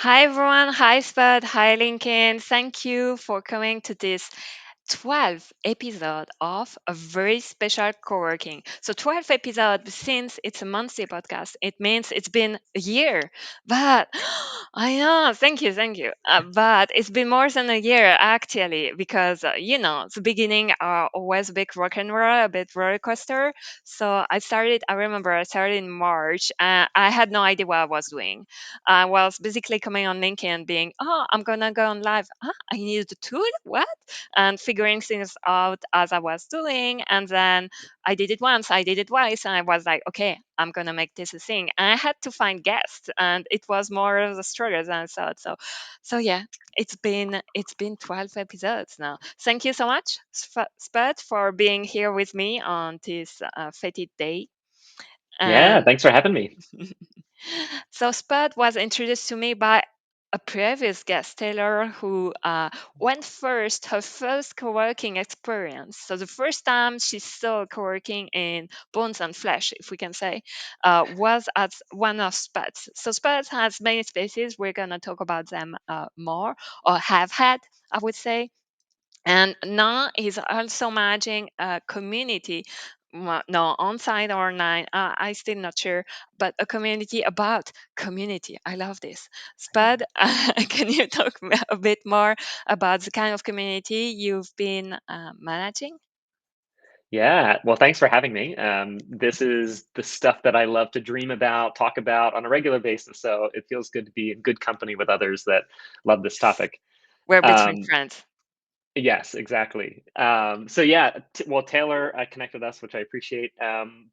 Hi everyone, hi Spud, hi Lincoln. Thank you for coming to this 12th episode of a very special co-working. So 12th episode, since it's a monthly podcast, it means it's been a year. But I know, thank you. But it's been more than a year actually, because the beginning are always a bit rock and roll, a bit roller coaster. So I remember I started in March. I had no idea what I was doing. I was basically coming on LinkedIn being, oh, I'm gonna go on live. I need a tool? What? And figuring things out as I was doing. And then I did it once, I did it twice, and I was like, okay, I'm gonna make this a thing. And I had to find guests, and it was more of a struggle than I thought. So yeah, it's been 12 episodes now. Thank you so much, Spud, for being here with me on this fated day. Yeah, And thanks for having me. so Spud was introduced to me by a previous guest, Taylor, who went first, her first co-working experience. So the first time she saw co-working in Bones and Flesh, if we can say, was at one of Spud's. So Spud has many spaces. We're going to talk about them more, or have had, I would say. And now he's also managing a community, no, on-site or online, I still not sure, but a community about community. I love this. Spud, can you talk a bit more about the kind of community you've been managing? Yeah, well, thanks for having me. This is the stuff that I love to dream about, talk about on a regular basis. So it feels good to be in good company with others that love this topic. We're between Um, friends. yes, exactly. So yeah, well, Taylor connected us, which I appreciate.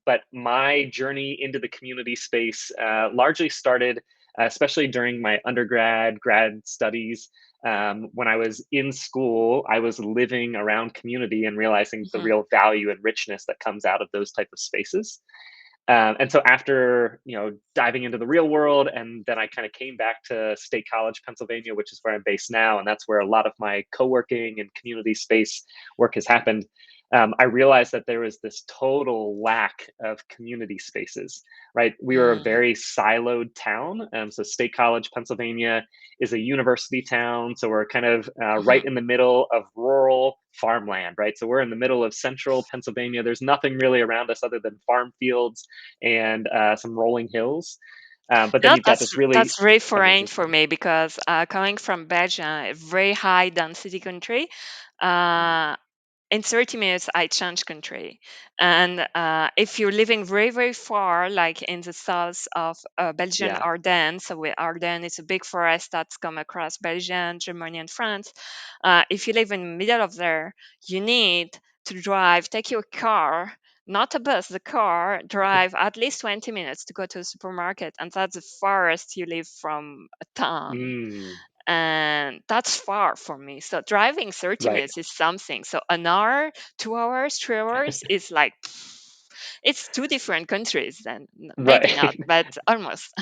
But my journey into the community space largely started, especially during my undergrad, grad studies. When I was in school, I was living around community and realizing the Mhm. real value and richness that comes out of those type of spaces. And so after diving into the real world, and then I kind of came back to State College, Pennsylvania, which is where I'm based now, and that's where a lot of my co-working and community space work has happened. I realized that there was this total lack of community spaces. Right, we were a Mm. very siloed town. So State College, Pennsylvania, is a university town, so we're kind of right Mhm. in the middle of rural farmland. Right, so we're in the middle of central Pennsylvania. There's nothing really around us other than farm fields and some rolling hills. But then No, you've got this really that's very foreign amazing for town. me because coming from Belgium, a very high density country, Mm, uh, in 30 minutes I change country. And if you're living very very far, like in the south of Belgian yeah. Ardennes, so Ardennes is a big forest that's come across Belgium, Germany, and France. If you live in the middle of there, you need to drive, take your car, not a bus, the car, drive at least 20 minutes to go to the supermarket, and that's the farthest you live from a town. Mm, And that's far for me. So driving 30 right. minutes is something. So an hour, 2 hours, 3 hours is like it's two different countries. Then maybe not, Right. but almost.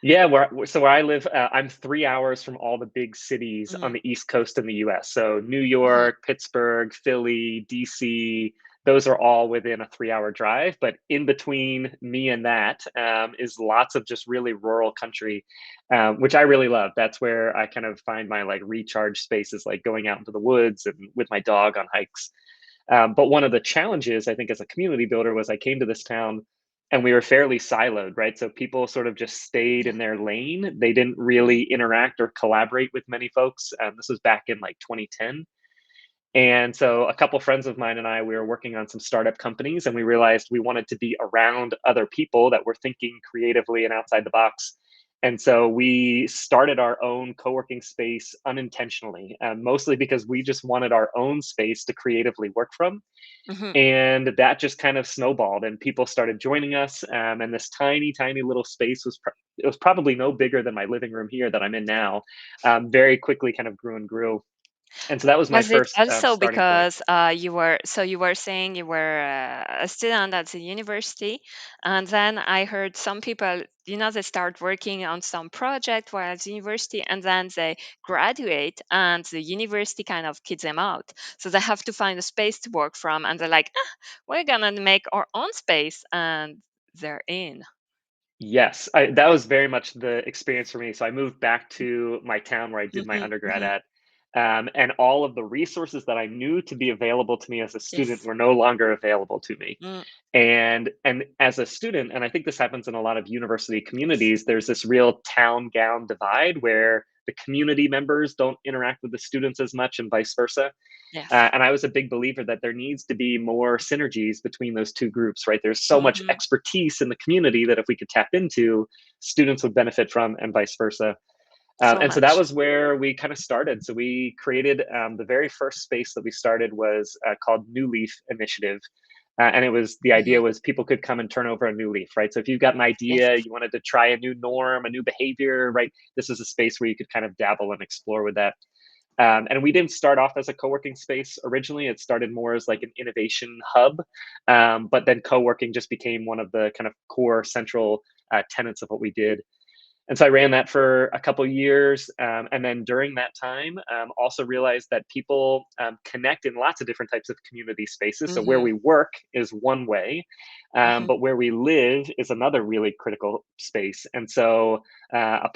Yeah, where I live, I'm 3 hours from all the big cities on Mhm, the East Coast in the U.S. So New mhm, York, Pittsburgh, Philly, DC, those are all within a 3 hour drive. But in between me and that is lots of just really rural country, which I really love. That's where I kind of find my like recharge spaces, like going out into the woods and with my dog on hikes. But one of the challenges, I think, as a community builder was I came to this town and we were fairly siloed, right? So people sort of just stayed yeah, in their lane. They didn't mhm, really interact or collaborate with many folks. This was back in like 2010. And so a couple friends of mine and I, we were working on some startup companies and we realized we wanted to be around other people that were thinking creatively and outside the box. And so we started our own co-working space unintentionally, mostly because we just wanted our own space to creatively work from. mhm. And that just kind of snowballed and people started joining us. And this tiny, tiny little space it was probably no bigger than my living room here that I'm in now. Very quickly kind of grew and grew. And so that was my Was it first also starting point. because you were saying you were a student at the university, and then I heard some people, they start working on some project while at the university, and then they graduate, and the university kind of kicks them out, so they have to find a space to work from, and they're like, we're gonna make our own space, and they're in. Yes, that was very much the experience for me. So I moved back to my town where I did my Hmm. undergrad Hmm. at, and all of the resources that I knew to be available to me as a student Yes. were no longer available to me. Mm, And as a student, and I think this happens in a lot of university yes. communities, there's this real town gown divide where the community members don't interact with the students as much, and vice versa. Yes. And I was a big believer that there needs to be more synergies between those two groups, right? There's so much Hmm. expertise in the community that if we could tap into, students would benefit from, and vice versa. So And so that much. was where we kind of started. So we created the very first space that we started was called New Leaf Initiative. And it was the idea Hmm. was people could come and turn over a new leaf, right? So if you've got an Yes. idea, you wanted to try a new norm, a new behavior, right? This is a space where you could kind of dabble and explore with that. And we didn't start off as a co-working space originally. It started more as like an innovation hub, but then co-working just became one of the kind of core central tenets of what we did. And so I ran that for a couple years, and then during that time, also realized that people connect in lots of different types of community spaces. So where Hmm. we work is one way, Hmm. but where we live is another really critical space. And so a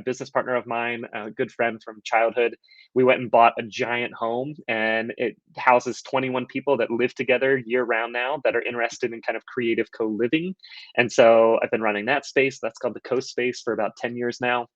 business partner of mine, a good friend from childhood, we went and bought a giant home, and it houses 21 people that live together year round now that are interested in kind of creative co-living. And so I've been running that space. That's called the co.space for about 10 years now.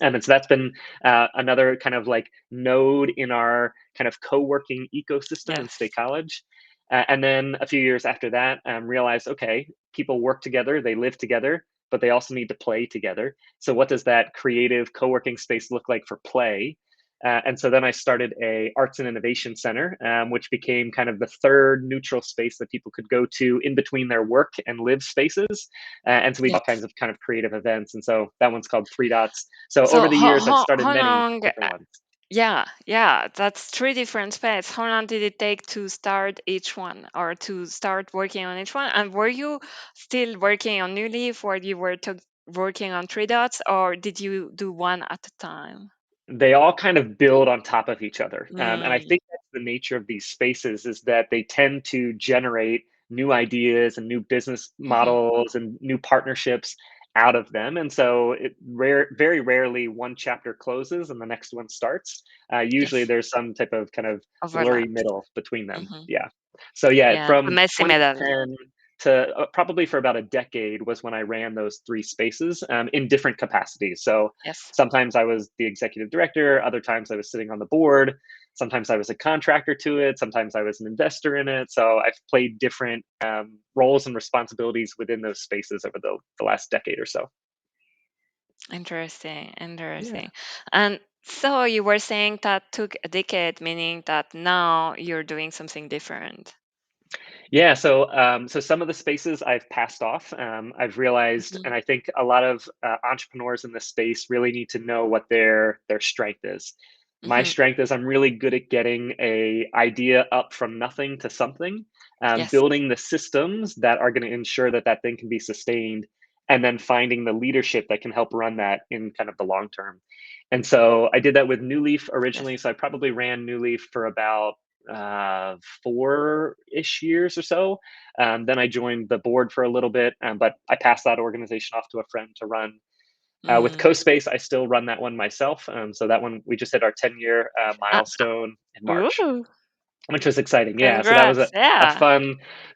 And so that's been another kind of like node in our kind of co-working ecosystem in Yes. State College. And then a few years after that, realized, okay, people work together, they live together, but they also need to play together. So what does that creative co-working space look like for play? And so then I started a arts and innovation center, which became kind of the third neutral space that people could go to in between their work and live spaces. And so we do all kinds Yes. of kind of creative events. And so that one's called Three Dots. So over So the how years, I've how started how many long? different ones. Yeah, yeah, that's three different spaces. How long did it take to start each one, or to start working on each one? And were you still working on New Leaf, or you were working on Three Dots, or did you do one at a time? They all kind of build on top of each other. And I Mm, think that's the nature of these spaces is that they tend to generate new ideas and new business hmm. models and new partnerships out of them. And so very rarely one chapter closes and the next one starts. Usually Yes, there's some type of kind of blurry overlaps. middle between them. Hmm. Yeah. So yeah, Yeah, the from messy middle. 2010 to probably for about a decade was when I ran those three spaces in different capacities. So Yes. sometimes I was the executive director, other times I was sitting on the board, sometimes I was a contractor to it, sometimes I was an investor in it. So I've played different roles and responsibilities within those spaces over the last decade or so. Interesting, Yeah. interesting. And so you were saying that took a decade, meaning that now you're doing something different. Yeah, so some of the spaces I've passed off. I've realized, Hmm. and I think a lot of entrepreneurs in this space really need to know what their strength is. My Hmm. strength is I'm really good at getting a idea up from nothing to something, Yes. building the systems that are going to ensure that that thing can be sustained, and then finding the leadership that can help run that in kind of the long term. And so I did that with New Leaf Yes. originally. So I probably ran New Leaf for about 4-ish years or so. Then I joined the board for a little bit, but I passed that organization off to a friend to run. With Mm. co.space, I still run that one myself. So that one, we just hit our 10-year Uh, milestone in March, ooh, which was exciting. Yeah, so that was congrats. a Yeah.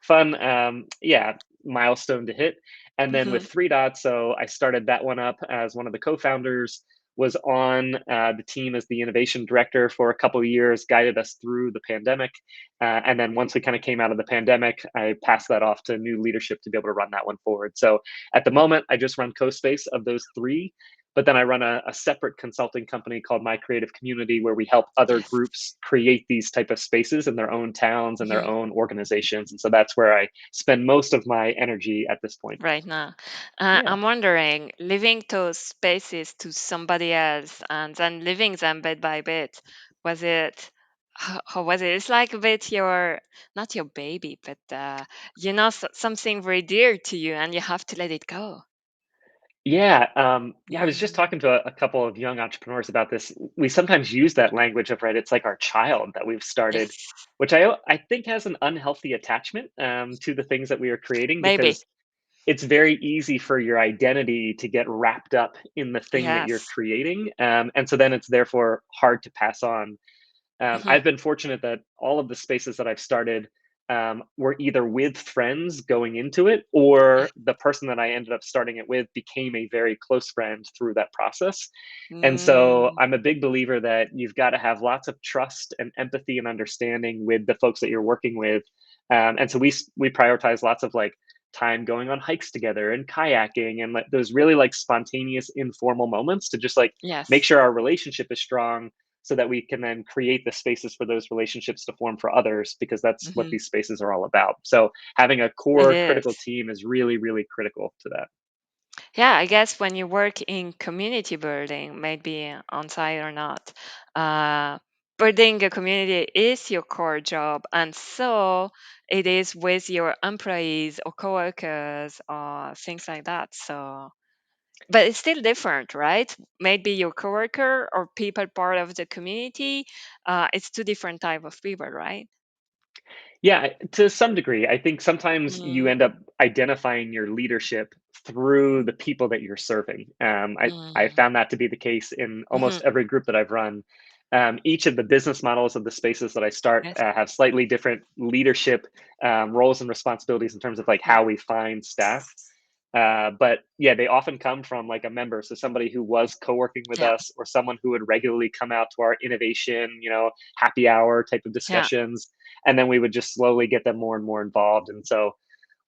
fun, yeah, milestone to hit. And then Hmm. with Three Dots, so I started that one up as one of the co-founders, was on the team as the innovation director for a couple of years, guided us through the pandemic. And then once we kind of came out of the pandemic, I passed that off to new leadership to be able to run that one forward. So at the moment, I just run co-space of those three, but then I run a separate consulting company called My Creative Community, where we help other Yes. groups create these type of spaces in their own towns and their Hmm. own organizations. And so that's where I spend most of my energy at this point. Right now. Yeah. I'm wondering, leaving those spaces to somebody else and then living them bit by bit, was it, how was it? It's like a bit your, not your baby, but something very dear to you and you have to let it go. Yeah, yeah. I was just Mm. talking to a couple of young entrepreneurs about this. We sometimes use that language of right. It's like our child that we've started, Yes, which I think has an unhealthy attachment to the things that we are creating maybe. because it's very easy for your identity to get wrapped up in the thing that you're Yes. creating, and so then it's therefore hard to pass on. Mhm. I've been fortunate that all of the spaces that I've started were either with friends going into it, or the person that I ended up starting it with became a very close friend through that process. And so Mm, I'm a big believer that you've got to have lots of trust and empathy and understanding with the folks that you're working with. And so we prioritize lots of like time going on hikes together and kayaking and like those really like spontaneous informal moments to just like make yes, sure our relationship is strong so that we can then create the spaces for those relationships to form for others, because that's what mhm. these spaces are all about. So having a It core is. critical team is really, really critical to that. Yeah, I guess when you work in community building, maybe on site or not, uh, building a community is your core job, and so it is with your employees or coworkers or things like that. So, but it's still different, right? Maybe your coworker or people part of the community, it's two different type of people, right? Yeah, to some degree. I think sometimes you end up Mm, identifying your leadership through the people that you're serving. I mm, found that to be the case in mhm. almost every group that I've run. Each of the business models of the spaces that I start Yes. have slightly different leadership roles and responsibilities in terms of like Yeah. how we find staff. But yeah, they often come from like a member, so somebody who was co-working with Yeah. us, or someone who would regularly come out to our innovation, happy hour type of Yeah. discussions, and then we would just slowly get them more and more involved. And so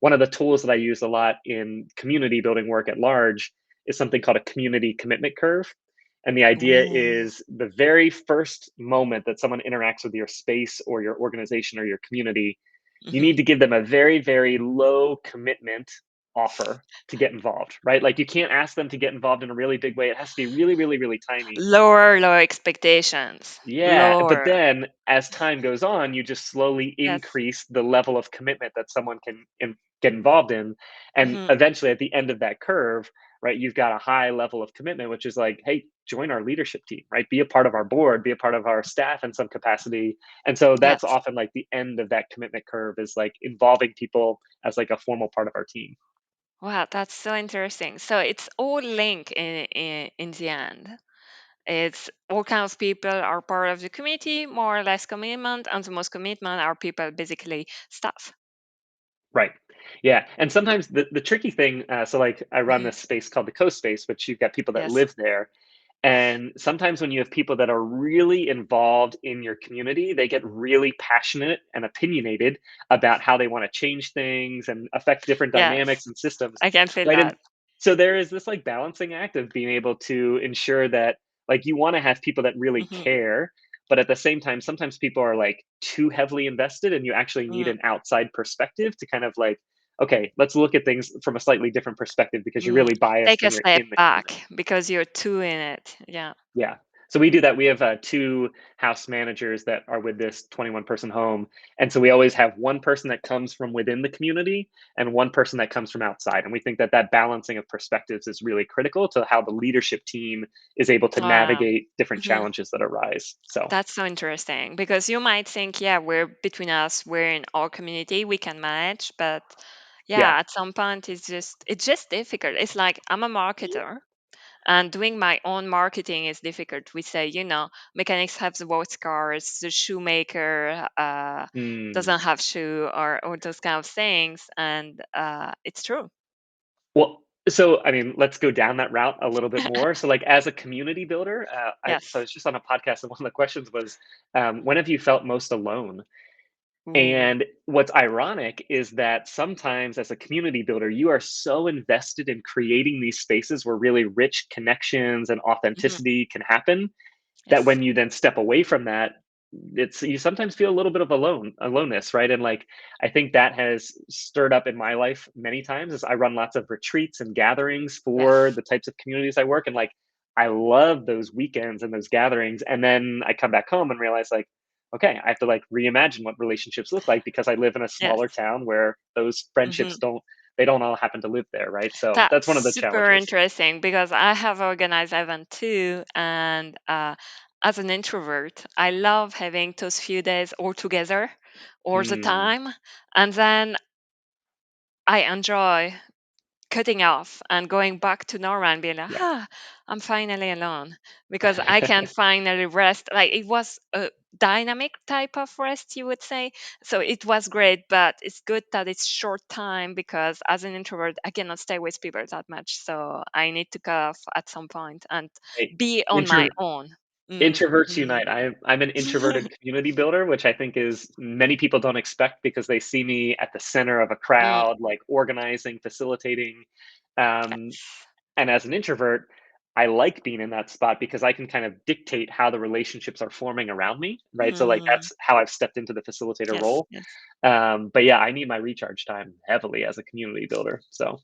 one of the tools that I use a lot in community building work at large is something called a community commitment curve. And the idea Ooh. is the very first moment that someone interacts with your space or your organization or your community, you Mhm. need to give them a very, very low commitment offer to get involved, right? Like you can't ask them to get involved in a really big way. It has to be really, really, really tiny. Lower expectations. Yeah, but Lower. then as time goes on, you just slowly Yes. increase the level of commitment that someone can get involved in. And Mhm. eventually at the end of that curve, right, you've got a high level of commitment, which is like, hey, join our leadership team, right? Be a part of our board, be a part of our staff in some capacity. And so that's Yes. often like the end of that commitment curve is like involving people as like a formal part of our team. Wow, that's so interesting. So it's all linked in the end. It's all kinds of people are part of the community, more or less commitment, and the most commitment are people basically staff. Right. Yeah. And sometimes the tricky thing, so like I run Mhm. this space called the co.space, which you've got people that Yes. live there. And sometimes when you have people that are really involved in your community, they get really passionate and opinionated about how they want to change things and affect different Yes. dynamics and systems, I can feel right? And that. so there is this like balancing act of being able to ensure that like you want to have people that really Mhm. care, but at the same time, sometimes people are like too heavily invested and you actually need Mm. an outside perspective to kind of like, okay, let's look at things from a slightly different perspective because you're Mm. really biased Take a when you're step in the community. back because you're two in it. Yeah. Yeah. So we do that. We have two house managers that are with this 21-person home. And so we always have one person that comes from within the community and one person that comes from outside. And we think that that balancing of perspectives is really critical to how the leadership team is able to Wow. navigate different Mhm. challenges that arise. So, That's so interesting because you might think, yeah, we're between us, we're in our community, we can manage, but yeah. yeah, at some point it's just difficult. It's like I'm a marketer and doing my own marketing is difficult. We say, mechanics have the worst cars, the shoemaker Mm. doesn't have shoe or all those kind of things, and it's true. Well, so I mean, let's go down that route a little bit more. So, like as a community builder, I Yes. was just on a podcast, and one of the questions was, when have you felt most alone? Ooh. And what's ironic is that sometimes as a community builder, you are so invested in creating these spaces where really rich connections and Mhm. authenticity can happen that Yes. when you then step away from that, it's you sometimes feel a little bit of aloneness, right? And like I think that has stirred up in my life many times as I run lots of retreats and gatherings for Yes. the types of communities I work in. Like I love those weekends and those gatherings. And then I come back home and realize like, okay, I have to like reimagine what relationships look like because I live in a Yes. smaller town where those Hmm. friendships don't all happen to live there, right? So that's That's one of the super challenges. interesting because I have organized event too, and as an introvert, I love having those few days all together, all the Mm, time, and then I enjoy. cutting off and going back to normal and being like, Yeah. I'm finally alone because I can finally rest. Like it was a dynamic type of rest, you would say. So it was great, but it's good that it's short time because as an introvert, I cannot stay with people that much. So I need to cut off at some point and Hey, be on my intro own. Mm, introverts mm. unite. I'm an introverted community builder, which I think is many people don't expect because they see me at the center of a Mm, crowd, like organizing, facilitating. Um, yes. and as an introvert, I like being in that spot because I can kind of dictate how the relationships are forming around me, right? So like Mm, that's how I've stepped into the facilitator yes, role. yes. But yeah, I need my recharge time heavily as a community builder. So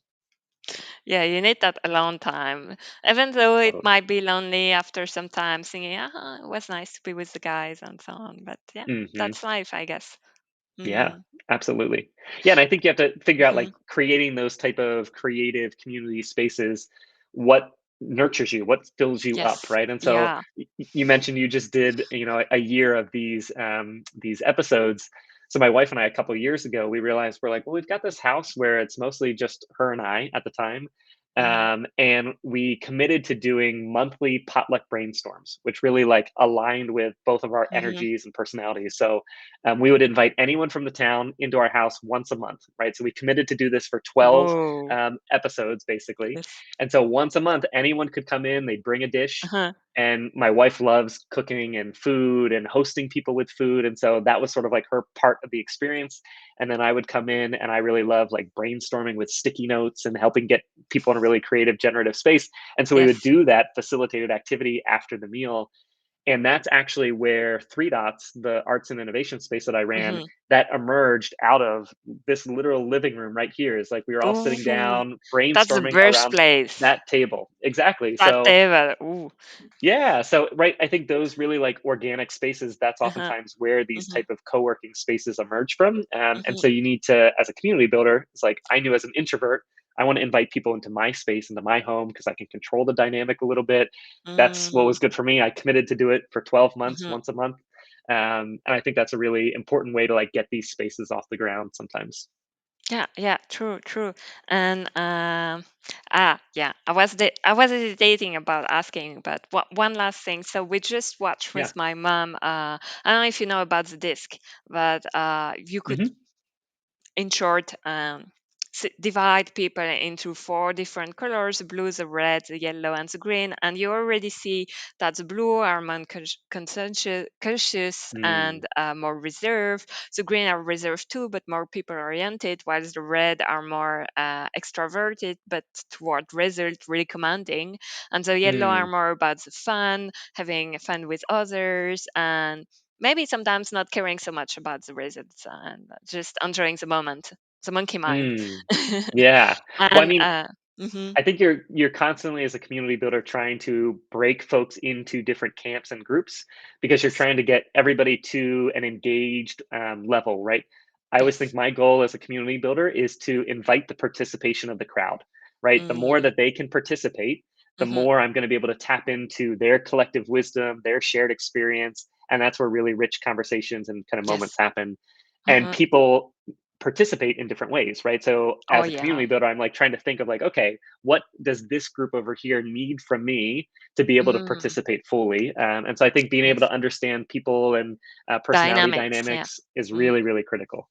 Yeah, you need that alone time. Even though it totally. might be lonely after some time, thinking, it was nice to be with the guys and so on. But yeah, Hmm. that's life, I guess. Yeah, Mm, absolutely. Yeah, and I think you have to figure out, like, mhm. creating those type of creative community spaces, what nurtures you, what fills you up, Yes. right? And so Yeah. you mentioned you just did, a year of these episodes. So my wife and I, a couple of years ago, we realized we're like, well, we've got this house where it's mostly just her and I at the time. Mm, And we committed to doing monthly potluck brainstorms, which really like aligned with both of our mhm. energies and personalities. So we would invite anyone from the town into our house once a month, right? So we committed to do this for 12 Whoa. episodes, basically. Yes. And so once a month, anyone could come in, they'd bring a dish. Uh-huh. And my wife loves cooking and food and hosting people with food. And so that was sort of like her part of the experience. And then I would come in and I really love like brainstorming with sticky notes and helping get people in a really creative, generative space. And so we would Yes. do that facilitated activity after the meal, and that's actually where Three Dots, the arts and innovation space that I ran, Hmm. that emerged out of this literal living room right here. Is like we were all sitting Oh, down that's the brainstorming around birthplace. that table. Exactly. That So table. Ooh. yeah, so right, I think those really like organic spaces, that's Uh-huh. oftentimes where these Hmm. type of co-working spaces emerge from. And Hmm. so you need to, as a community builder, it's like I knew as an introvert, I want to invite people into my space, into my home, because I can control the dynamic a little bit. That's what Mm, was good for me. I committed to do it for 12 months, hmm. once a month. And I think that's a really important way to like get these spaces off the ground sometimes. Yeah, yeah, true, true. And yeah, I was hesitating about asking, but one last thing. So we just watched Yeah. with my mom. I don't know if you know about the disc, but you could, Hmm. in short, divide people into four different colors: the blue, the red, the yellow, and the green. And you already see that the blue are more cautious Mm. and more reserved. The green are reserved too, but more people oriented, whilst the red are more extroverted, but toward result, really commanding. And the yellow are Mm. more about the fun, having fun with others, and maybe sometimes not caring so much about the results and just enjoying the moment, the monkey mind. Mm. Yeah. Well, I And mean, mhm, I think you're constantly as a community builder trying to break folks into different camps and groups because you're yes, trying to get everybody to an engaged level, right? I always think yes, my goal as a community builder is to invite the participation of the crowd, right? The more mm, that they can participate, the mhm, more I'm going to be able to tap into their collective wisdom, their shared experience, and that's where really rich conversations and kind of moments yes, happen. And uh-huh. people participate in different ways, right? So Oh as a yeah, community builder, I'm like trying to think of like, okay, what does this group over here need from me to be able to mm, participate fully? And so I think being able yes, to understand people and personality dynamics, yeah. dynamics is Mm. really, really critical.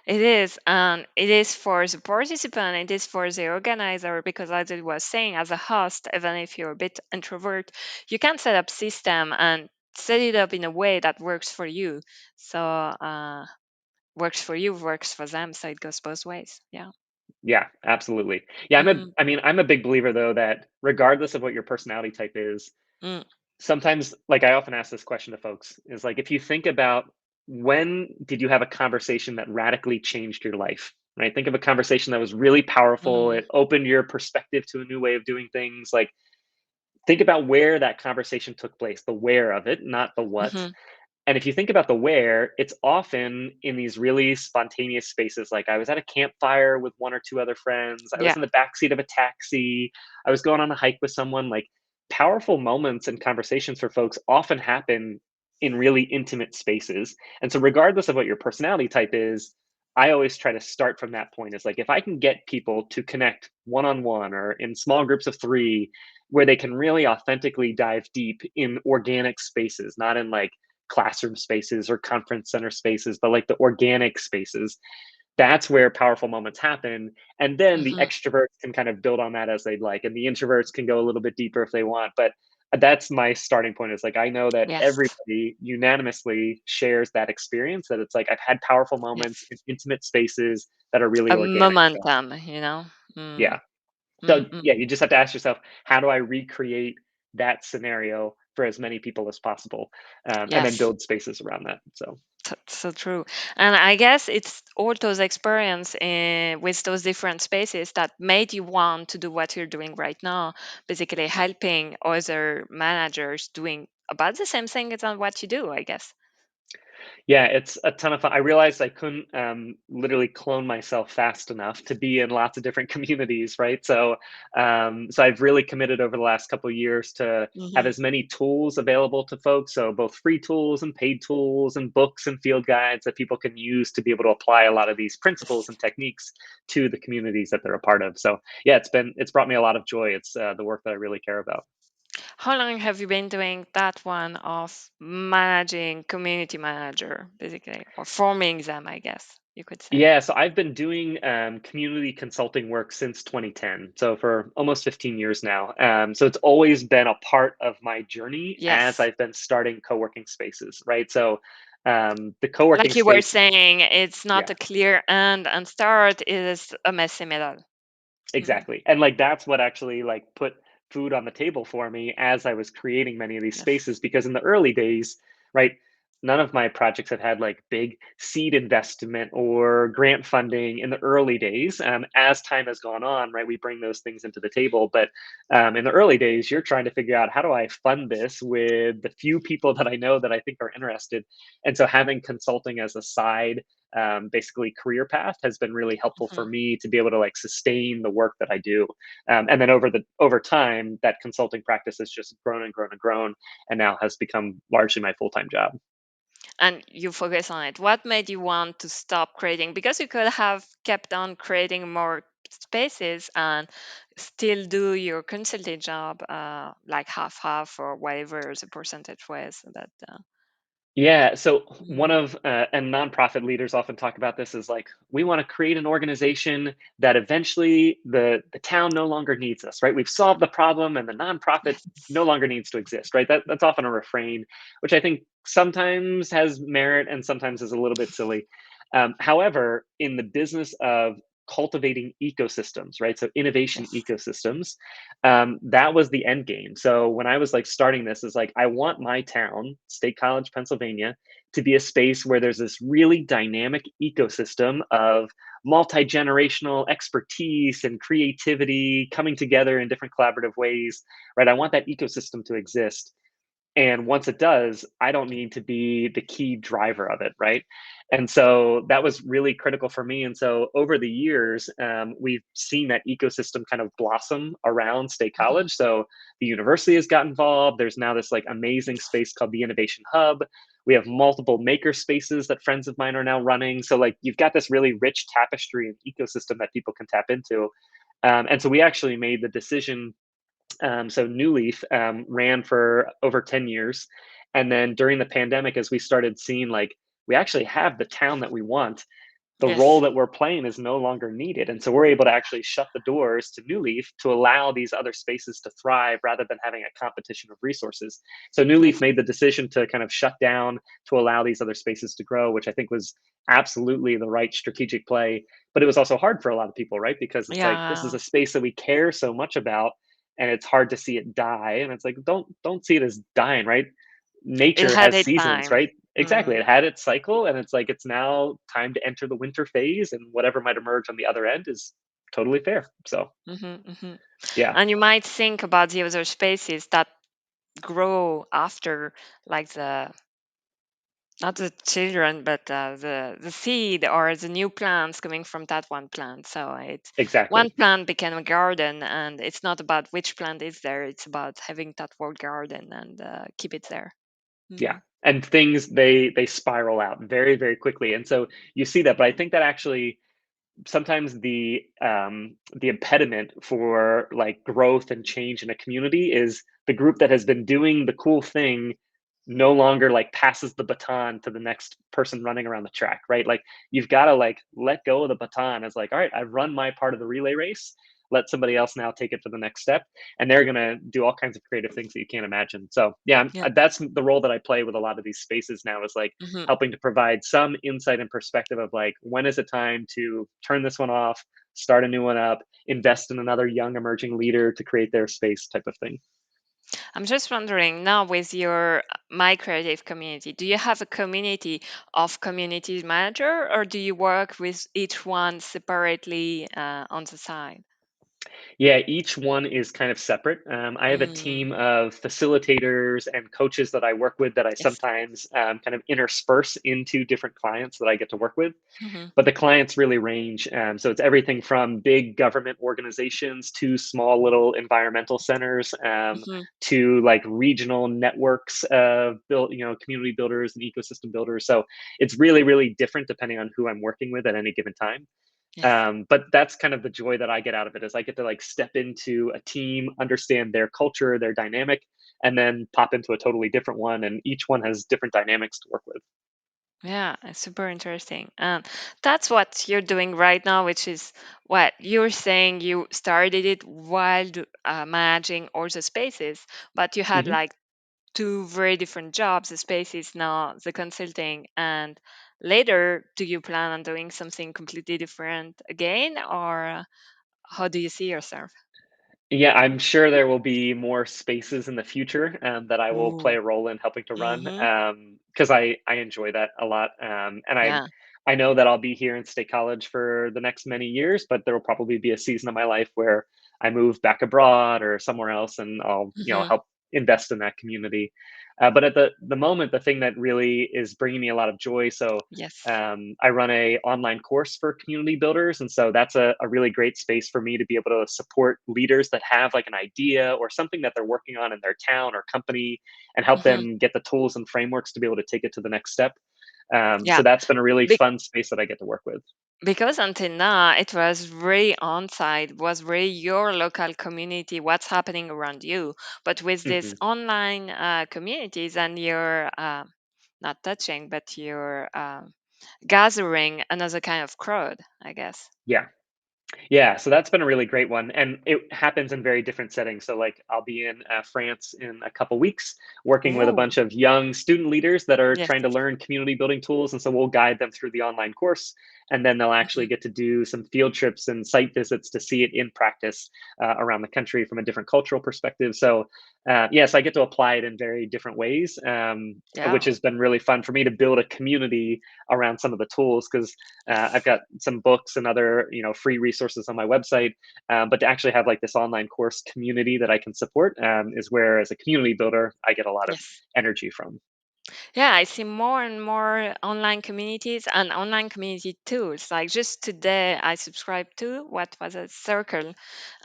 It is, and it is for the participant, it is for the organizer, because as I was saying, as a host, even if you're a bit introvert, you can set up system and set it up in a way that works for you. So works for you, works for them. So it goes both ways. Yeah. Yeah, absolutely. Yeah, Hmm. I'm a big believer though that regardless of what your personality type is, Mm, sometimes like I often ask this question to folks is like if you think about when did you have a conversation that radically changed your life, right? Think of a conversation that was really powerful, mm, it opened your perspective to a new way of doing things. Like think about where that conversation took place, the where of it, not the what. hmm. And if you think about the where, it's often in these really spontaneous spaces. Like I was at a campfire with one or two other friends. I was Yeah. in the backseat of a taxi. I was going on a hike with someone. Like powerful moments and conversations for folks often happen in really intimate spaces. And so, regardless of what your personality type is, I always try to start from that point. Is like if I can get people to connect one on one or in small groups of three, where they can really authentically dive deep in organic spaces, not in like classroom spaces or conference center spaces, but like the organic spaces, that's where powerful moments happen. And then the Hmm. extroverts can kind of build on that as they'd like, and the introverts can go a little bit deeper if they want. But that's my starting point. Is like I know that Yes. everybody unanimously shares that experience, that it's like I've had powerful moments Yes. in intimate spaces that are really A organic. So momentum, you know? Mm, yeah. So mm, mm. yeah, you just have to ask yourself, how do I recreate that scenario for as many people as possible, and then Yes. build spaces around that. So So true. And I guess it's all those experience with those different spaces that made you want to do what you're doing right now, basically helping other managers doing about the same thing as on what you do, I guess. yeah, it's a ton of fun. I realized I couldn't literally clone myself fast enough to be in lots of different communities, right? So I've really committed over the last couple of years to have Hmm. as many tools available to folks. So both free tools and paid tools and books and field guides that people can use to be able to apply a lot of these principles and techniques to the communities that they're a part of. So yeah, it's brought me a lot of joy. It's the work that I really care about. How long have you been doing that one of managing community manager, basically, or forming them, I guess you could say? Yeah, so I've been doing community consulting work since 2010, so for almost 15 years now. So it's always been a part of my journey as Yes. I've been starting co-working spaces, right? So the co-working Like you were space, saying, it's not yeah, a clear end and start, it is a messy middle. Hmm. exactly. And like that's what actually like put food on the table for me as I was creating many of these Yes. spaces, because in the early days, right, none of my projects have had like big seed investment or grant funding in the early days. As time has gone on, right, we bring those things into the table. But in the early days, you're trying to figure out, how do I fund this with the few people that I know that I think are interested? And so having consulting as a side, basically career path, has been really helpful for Mhm. me to be able to like sustain the work that I do. And then over time, that consulting practice has just grown and grown and grown, and now has become largely my full time job. And you focus on it. What made you want to stop creating? Because you could have kept on creating more spaces and still do your consulting job, like half or whatever the percentage was. But Yeah. So one mhm. of and nonprofit leaders often talk about this, is like, we want to create an organization that eventually the town no longer needs us, right? We've solved the problem, and the nonprofit Yes. no longer needs to exist, right? That's often a refrain, which I think sometimes has merit and sometimes is a little bit silly. However, in the business of cultivating ecosystems, right? So innovation Yes. ecosystems, that was the end game. So when I was like starting this, is like, I want my town, State College, Pennsylvania, to be a space where there's this really dynamic ecosystem of multi-generational expertise and creativity coming together in different collaborative ways, right? I want that ecosystem to exist. And once it does, I don't need to be the key driver of it, right? And so that was really critical for me. And so over the years, we've seen that ecosystem kind of blossom around State Mhm. College. So the university has got involved. There's now this like amazing space called the Innovation Hub. We have multiple maker spaces that friends of mine are now running. So like you've got this really rich tapestry and ecosystem that people can tap into. And so we actually made the decision, so New Leaf ran for over 10 years. And then during the pandemic, as we started seeing like, we actually have the town that we want, the role Yes. that we're playing is no longer needed. And so we're able to actually shut the doors to New Leaf to allow these other spaces to thrive, rather than having a competition of resources. So New Leaf Yes. made the decision to kind of shut down to allow these other spaces to grow, which I think was absolutely the right strategic play. But it was also hard for a lot of people, right? Because it's like, this is Yeah. a space that we care so much about, and it's hard to see it die. And it's like, don't see it as dying, right? It Nature had has its seasons, time. right? Exactly. Mm. It had its cycle, and it's like, it's now time to enter the winter phase, and whatever might emerge on the other end is totally fair. So, Hmm. Hmm. yeah, And you might think about the other spaces that grow after, like the not the children, but the seed or the new plants coming from that one plant. So it's one exactly. plant became a garden, and it's not about which plant is there. It's about having that whole garden and keep it there. Yeah. Hmm. and things they spiral out very, very quickly. And so you see that, but I think that actually sometimes the impediment for like growth and change in a community is the group that has been doing the cool thing no longer like passes the baton to the next person running around the track, right? Like you've got to like let go of the baton as like, all right, I've run my part of the relay race, let somebody else now take it to the next step, and they're going to do all kinds of creative things that you can't imagine. So yeah, Yeah. that's the role that I play with a lot of these spaces now, is like Hmm. helping to provide some insight and perspective of like, when is it time to turn this one off, start a new one up, invest in another young emerging leader to create their space type of thing. I'm just wondering now with your My Creative community, do you have a community of community manager or do you work with each one separately on the side? Yeah, each one is kind of separate. I have a Mm, team of facilitators and coaches that I work with that I yes. sometimes kind of intersperse into different clients that I get to work with. Hmm. But the clients really range. So it's everything from big government organizations to small little environmental centers, Hmm. to like regional networks of build, community builders and ecosystem builders. So it's really, really different depending on who I'm working with at any given time. Yes. But that's kind of the joy that I get out of it, is I get to like step into a team, understand their culture, their dynamic, and then pop into a totally different one. And each one has different dynamics to work with. Yeah, it's super interesting. And that's what you're doing right now, which is what you're saying you started it while managing all the spaces, but you had Hmm. like two very different jobs. The space is now the consulting, and later, do you plan on doing something completely different again, or how do you see yourself? Yeah, I'm sure there will be more spaces in the future, that I will play Ooh. a role in helping to run, Mm-hmm. because I enjoy that a lot, and Yeah. I know that I'll be here in State College for the next many years, but there will probably be a season of my life where I move back abroad or somewhere else, and I'll Mm-hmm. help invest in that community. But at the moment, the thing that really is bringing me a lot of joy. So Yes. I run a online course for community builders, and so that's a really great space for me to be able to support leaders that have like an idea or something that they're working on in their town or company, and help Mm-hmm. them get the tools and frameworks to be able to take it to the next step. Yeah. So that's been a really Be- fun space that I get to work with. because until now it was very on site, was very your local community, what's happening around you. But with this Hmm. online communities and you're not touching, but you're gathering another kind of crowd, I guess. Yeah. Yeah, so that's been a really great one, and it happens in very different settings. So, like, I'll be in France in a couple weeks, working with a Ooh, bunch of young student leaders that are yes. trying to learn community building tools, and so we'll guide them through the online course, and then they'll actually Hmm. get to do some field trips and site visits to see it in practice around the country from a different cultural perspective. So, yes, I get to apply it in very different ways, which Yeah. has been really fun for me to build a community around some of the tools, because I've Yes. got some books and other, free resources on my website. But to actually have like this online course community that I can support, is where, as a community builder, I get a lot of Yes. energy from. Yeah, I see more and more online communities and online community tools. Like just today, I subscribed to what was a circle,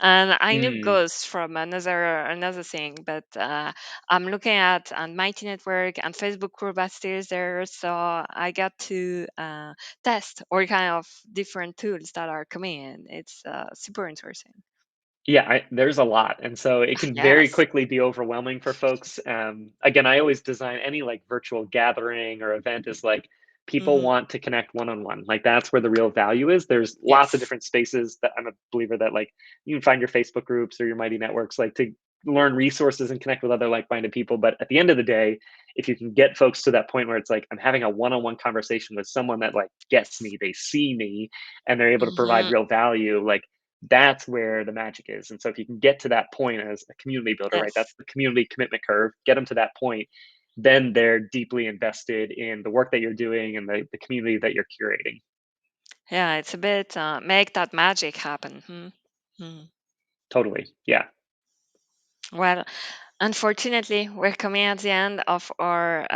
and I knew Mm. Ghost from another thing. But I'm looking at and Mighty Network and Facebook group are still there, so I got to test all kind of different tools that are coming in. It's super interesting. Yeah, there's a lot, and so it can very Yes. quickly be overwhelming for folks. Again, I always design any like virtual gathering or event is like, people Hmm. want to connect one on one. Like that's where the real value is. There's lots of Yes. different spaces that I'm a believer that like you can find your Facebook groups or your Mighty Networks, like to learn resources and connect with other like-minded people. But at the end of the day, if you can get folks to that point where it's like I'm having a one-on-one conversation with someone that like gets Yes. me, they see me, and they're able to provide Hmm. real value, like that's where the magic is. And so if you can get to that point as a community builder, right, that's Yes. the community commitment curve, get them to that point, then they're deeply invested in the work that you're doing and the community that you're curating. Yeah, it's a bit make that magic happen. Hmm. Hmm. Totally. Yeah. Well, unfortunately, we're coming at the end of our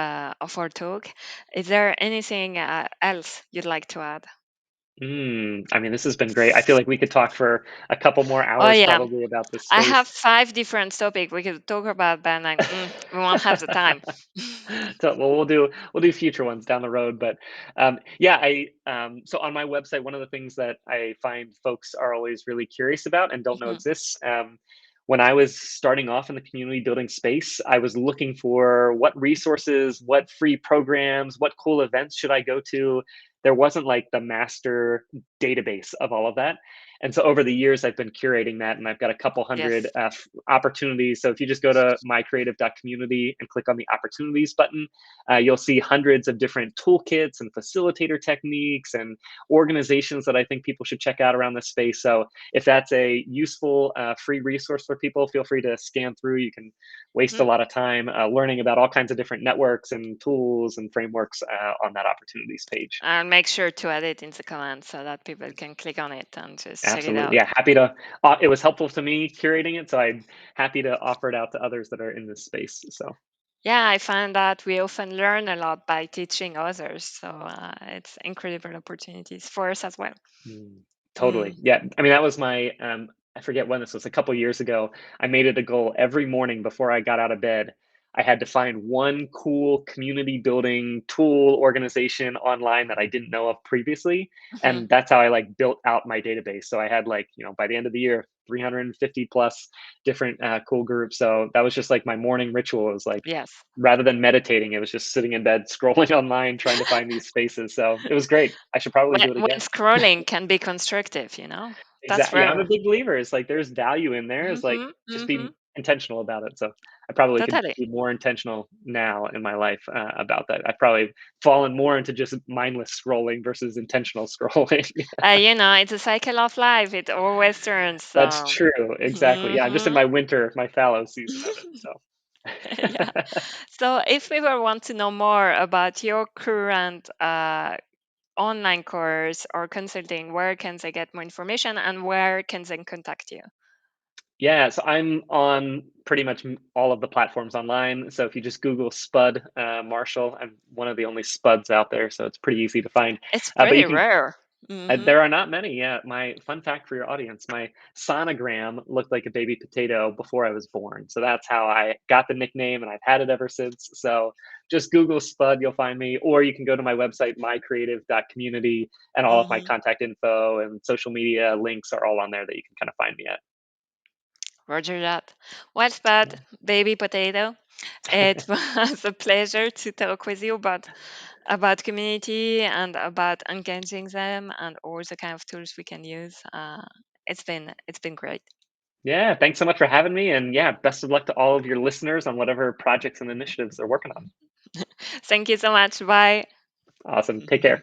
talk. Is there anything else you'd like to add? I mean, this has been great. I feel like we could talk for a couple more Oh hours yeah, probably about this I have space. 5 different topics we could talk about, but we won't have the time. So, well, we'll do future ones down the road, but yeah, so on my website, one of the things that I find folks are always really curious about and don't know Mhm. exists. When I was starting off in the community building space, I was looking for what resources, what free programs, what cool events should I go to. There wasn't like the master database of all of that. And so over the years, I've been curating that, and I've got a couple hundred Yes. opportunities. So if you just go to mycreative.community and click on the opportunities button, you'll see hundreds of different toolkits and facilitator techniques and organizations that I think people should check out around this space. So if that's a useful free resource for people, feel free to scan through. You can waste a Mhm. lot of time learning about all kinds of different networks and tools and frameworks on that opportunities page. And make sure to add it in the comments so that people can click on it and just check it Absolutely. out. Yeah, happy to. It was helpful to me curating it, so I'm happy to offer it out to others that are in this space. So, Yeah, I find that we often learn a lot by teaching others. So it's incredible opportunities for us as well. mm, totally. Mm. Yeah. I mean, that was my, I forget when this was, a couple years ago. I made it a goal every morning before I got out of bed. I had to find one cool community building tool organization online that I didn't know of previously. Mhm. And that's how I like built out my database. So I had like, by the end of the year, 350 plus different cool groups. So that was just like my morning ritual. It was like, Yes. rather than meditating, it was just sitting in bed, scrolling online, trying to find these spaces. So it was great. I should probably do it When again. scrolling can be constructive, that's Exactly. Yeah, I'm a rare. big believer. It's like there's value in there. It's like Hmm. just Hmm. be intentional about it. So I probably could Totally. be more intentional now in my life about that. I've probably fallen more into just mindless scrolling versus intentional scrolling. It's a cycle of life. It always turns. That's So. true. Exactly. Yeah, I'm just in Hmm. my winter, my fallow season of it. So Yeah. So if people want to know more about your current online course or consulting, where can they get more information and where can they contact you? yeah, so I'm on pretty much all of the platforms online. So if you just Google Spud Marshall, I'm one of the only Spuds out there, so it's pretty easy to find. It's But you pretty can rare. Hmm. There are not many. Yeah, my fun fact for your audience: my sonogram looked like a baby potato before I was born, so that's how I got the nickname, and I've had it ever since. So just Google Spud, you'll find me, or you can go to my website, mycreative.community, and all of my Hmm. contact info and social media links are all on there that you can kind of find me at. Roger that. Well, Spud, baby potato, it was a pleasure to talk with you about community and about engaging them and all the kind of tools we can use. It's been great. Yeah, thanks so much for having me, and yeah, best of luck to all of your listeners on whatever projects and initiatives they're working on. Thank you so much. Bye. Awesome. Take care.